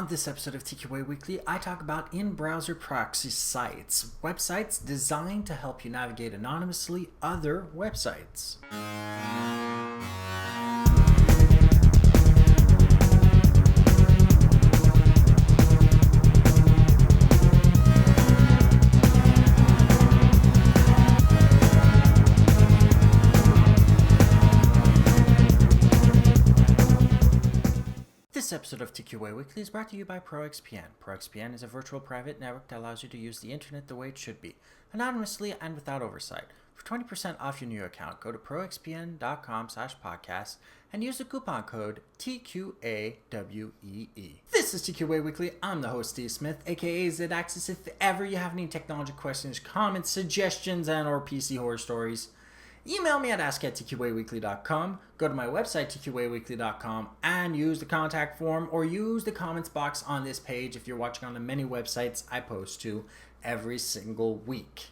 On this episode of TQA Weekly, I talk about in-browser proxy sites, websites designed to help you navigate anonymously other websites. This episode of TQA Weekly is brought to you by ProXPN. ProXPN is a virtual private network that allows you to use the internet the way it should be, anonymously and without oversight. For 20% off your new account, go to proxpn.com/podcast and use the coupon code TQAWEE. This is TQA Weekly. I'm the host, Steve Smith, aka Z-Axis. If ever you have any technology questions, comments, suggestions, and or PC horror stories, email me at ask@tqaweekly.com, go to my website, tqaweekly.com, and use the contact form or use the comments box on this page if you're watching on the many websites I post to every single week.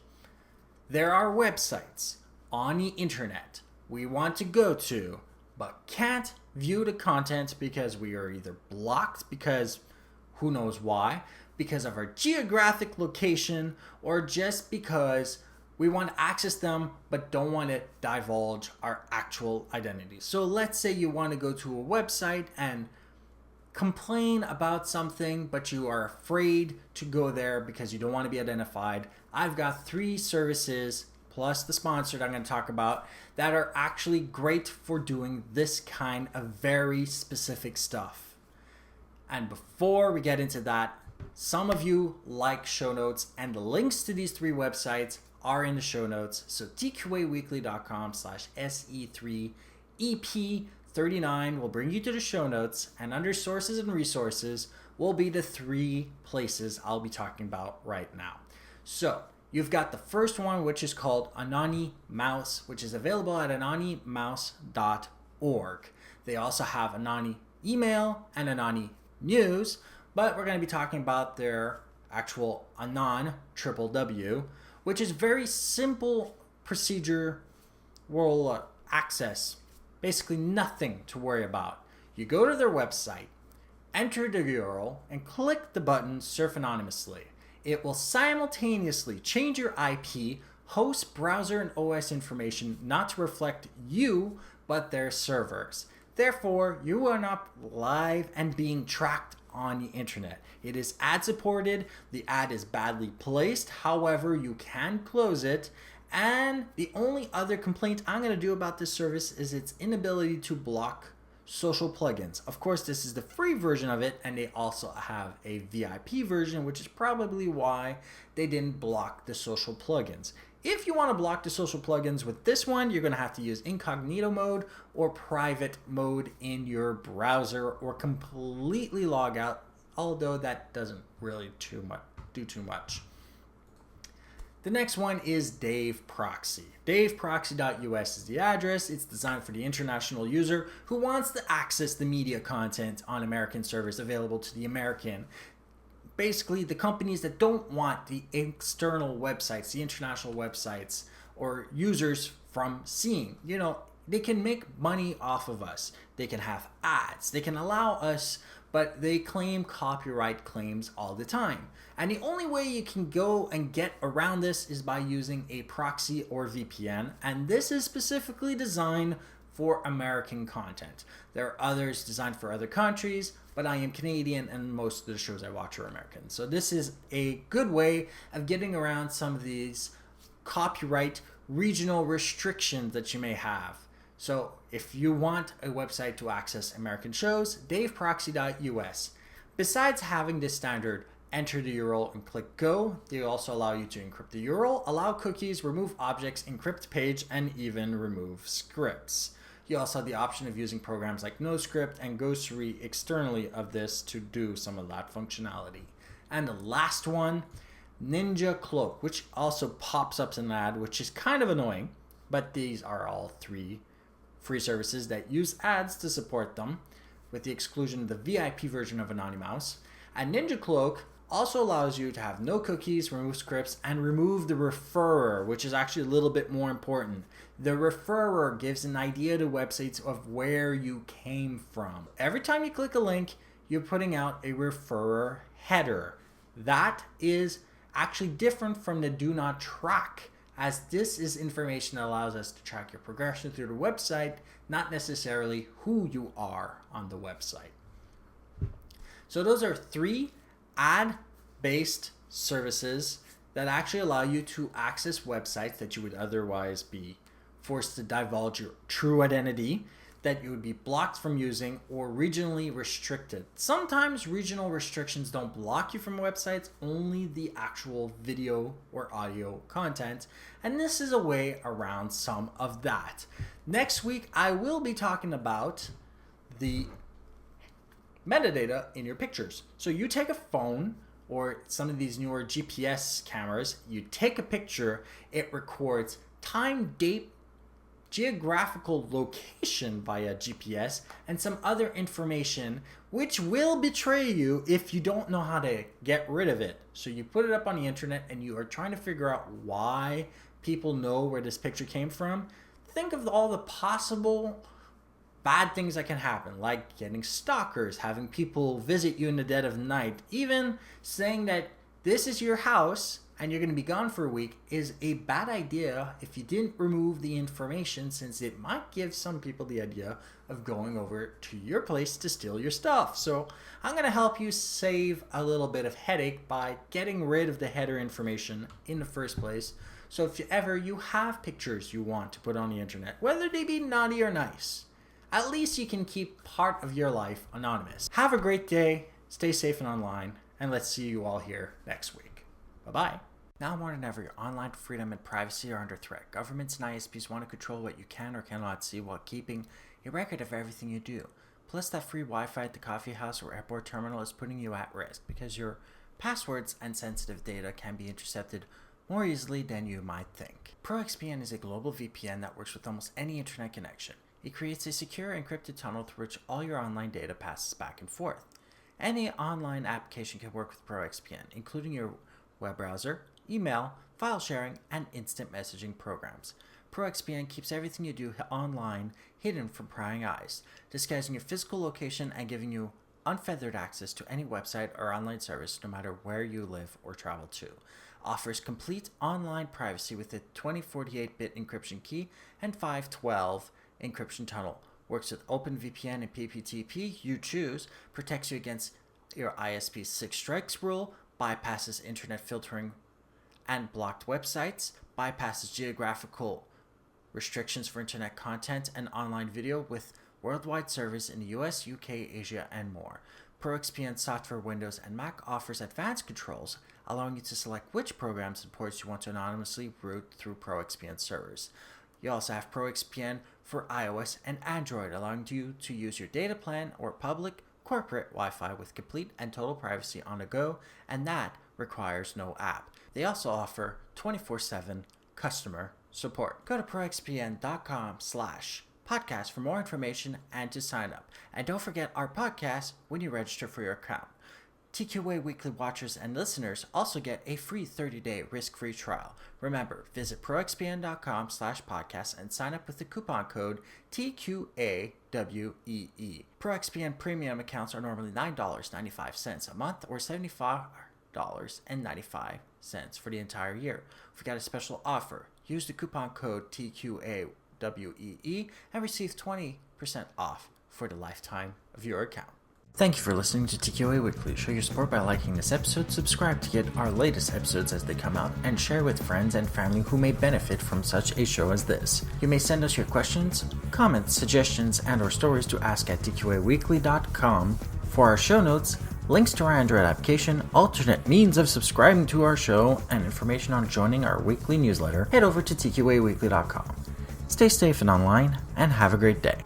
There are websites on the internet we want to go to, but can't view the content because we are either blocked because who knows why, because of our geographic location, or just because we want to access them but don't want to divulge our actual identity. So let's say you want to go to a website and complain about something, but you are afraid to go there because you don't want to be identified. I've got 3 services plus the sponsor that I'm going to talk about that are actually great for doing this kind of very specific stuff. And before we get into that, some of you like show notes, and the links to these 3 websites are in the show notes. So tqaweekly.com/SE3EP39 will bring you to the show notes, and under sources and resources will be the 3 places I'll be talking about right now. So you've got the first one, which is called Anonymouse, which is available at anonymouse.org. They also have Anony email and Anony news, but we're going to be talking about their actual Anon www, which is very simple procedure. Will access basically nothing to worry about. You go to their website, enter the URL, and click the button Surf Anonymously. It will simultaneously change your IP, host, browser, and OS information not to reflect you, but their servers. Therefore, you are not live and being tracked on the internet. It is ad supported. The ad is badly placed. However, you can close it. And the only other complaint I'm going to do about this service is its inability to block social plugins. Of course, this is the free version of it, and they also have a VIP version, which is probably why they didn't block the social plugins. If you want to block the social plugins with this one, you're going to have to use incognito mode or private mode in your browser, or completely log out, although that doesn't really do too much. The next one is Dave Proxy. DaveProxy.us is the address. It's designed for the international user who wants to access the media content on American servers available to the American. Basically, the companies that don't want the external websites, the international websites, or users from seeing. They can make money off of us. They can have ads. They can allow us, but they claim copyright claims all the time. And the only way you can go and get around this is by using a proxy or VPN. And this is specifically designed for American content. There are others designed for other countries, but I am Canadian and most of the shows I watch are American. So this is a good way of getting around some of these copyright regional restrictions that you may have. So if you want a website to access American shows, DaveProxy.us. Besides having this standard enter the URL and click go, they also allow you to encrypt the URL, allow cookies, remove objects, encrypt page, and even remove scripts. You also have the option of using programs like NoScript and Ghostery externally of this to do some of that functionality. And the last one, Ninja Cloak, which also pops up in an ad, which is kind of annoying, but these are all 3 free services that use ads to support them, with the exclusion of the VIP version of Anonymouse. And Ninja Cloak also allows you to have no cookies, remove scripts, and remove the referrer, which is actually a little bit more important. The referrer gives an idea to websites of where you came from. Every time you click a link, you're putting out a referrer header. That is actually different from the do not track, as this is information that allows us to track your progression through the website, not necessarily who you are on the website. So those are 3 ad-based services that actually allow you to access websites that you would otherwise be forced to divulge your true identity, that you would be blocked from using, or regionally restricted. Sometimes regional restrictions don't block you from websites, only the actual video or audio content, and this is a way around some of that. Next week, I will be talking about the metadata in your pictures. So you take a phone or some of these newer GPS cameras, you take a picture, it records time, date, geographical location via GPS, and some other information which will betray you if you don't know how to get rid of it. So you put it up on the internet and you are trying to figure out why people know where this picture came from. Think of all the possible bad things that can happen, like getting stalkers, having people visit you in the dead of night, even saying that this is your house and you're going to be gone for a week is a bad idea if you didn't remove the information, since it might give some people the idea of going over to your place to steal your stuff. So I'm going to help you save a little bit of headache by getting rid of the header information in the first place. So if you have pictures you want to put on the internet, whether they be naughty or nice, at least you can keep part of your life anonymous. Have a great day, stay safe and online, and let's see you all here next week. Bye-bye. Now more than ever, your online freedom and privacy are under threat. Governments and ISPs want to control what you can or cannot see while keeping a record of everything you do. Plus, that free Wi-Fi at the coffee house or airport terminal is putting you at risk because your passwords and sensitive data can be intercepted more easily than you might think. ProXPN is a global VPN that works with almost any internet connection. It creates a secure encrypted tunnel through which all your online data passes back and forth. Any online application can work with ProXPN, including your web browser, email, file sharing, and instant messaging programs. ProXPN keeps everything you do online hidden from prying eyes, disguising your physical location and giving you unfettered access to any website or online service no matter where you live or travel to. Offers complete online privacy with a 2048-bit encryption key and 512 encryption tunnel. Works with OpenVPN and PPTP you choose, protects you against your ISP's 6 strikes rule, bypasses internet filtering and blocked websites, bypasses geographical restrictions for internet content and online video with worldwide service in the US, UK, Asia, and more. ProXPN software, Windows, and Mac offers advanced controls, allowing you to select which programs and ports you want to anonymously route through ProXPN servers. You also have ProXPN for iOS and Android, allowing you to use your data plan or public corporate Wi-Fi with complete and total privacy on the go, and that requires no app. They also offer 24/7 customer support. Go to proxpn.com/podcast for more information and to sign up. And don't forget our podcast when you register for your account. TQA Weekly watchers and listeners also get a free 30-day risk-free trial. Remember, visit proxpn.com/podcast and sign up with the coupon code TQAWEE. ProXPN premium accounts are normally $9.95 a month or $75.95 for the entire year. We've got a special offer. Use the coupon code TQAWEE and receive 20% off for the lifetime of your account. Thank you for listening to TQA Weekly. Show your support by liking this episode, subscribe to get our latest episodes as they come out, and share with friends and family who may benefit from such a show as this. You may send us your questions, comments, suggestions, and or stories to ask at tqaweekly.com. For our show notes, links to our Android application, alternate means of subscribing to our show, and information on joining our weekly newsletter, head over to tqaweekly.com. Stay safe and online, and have a great day.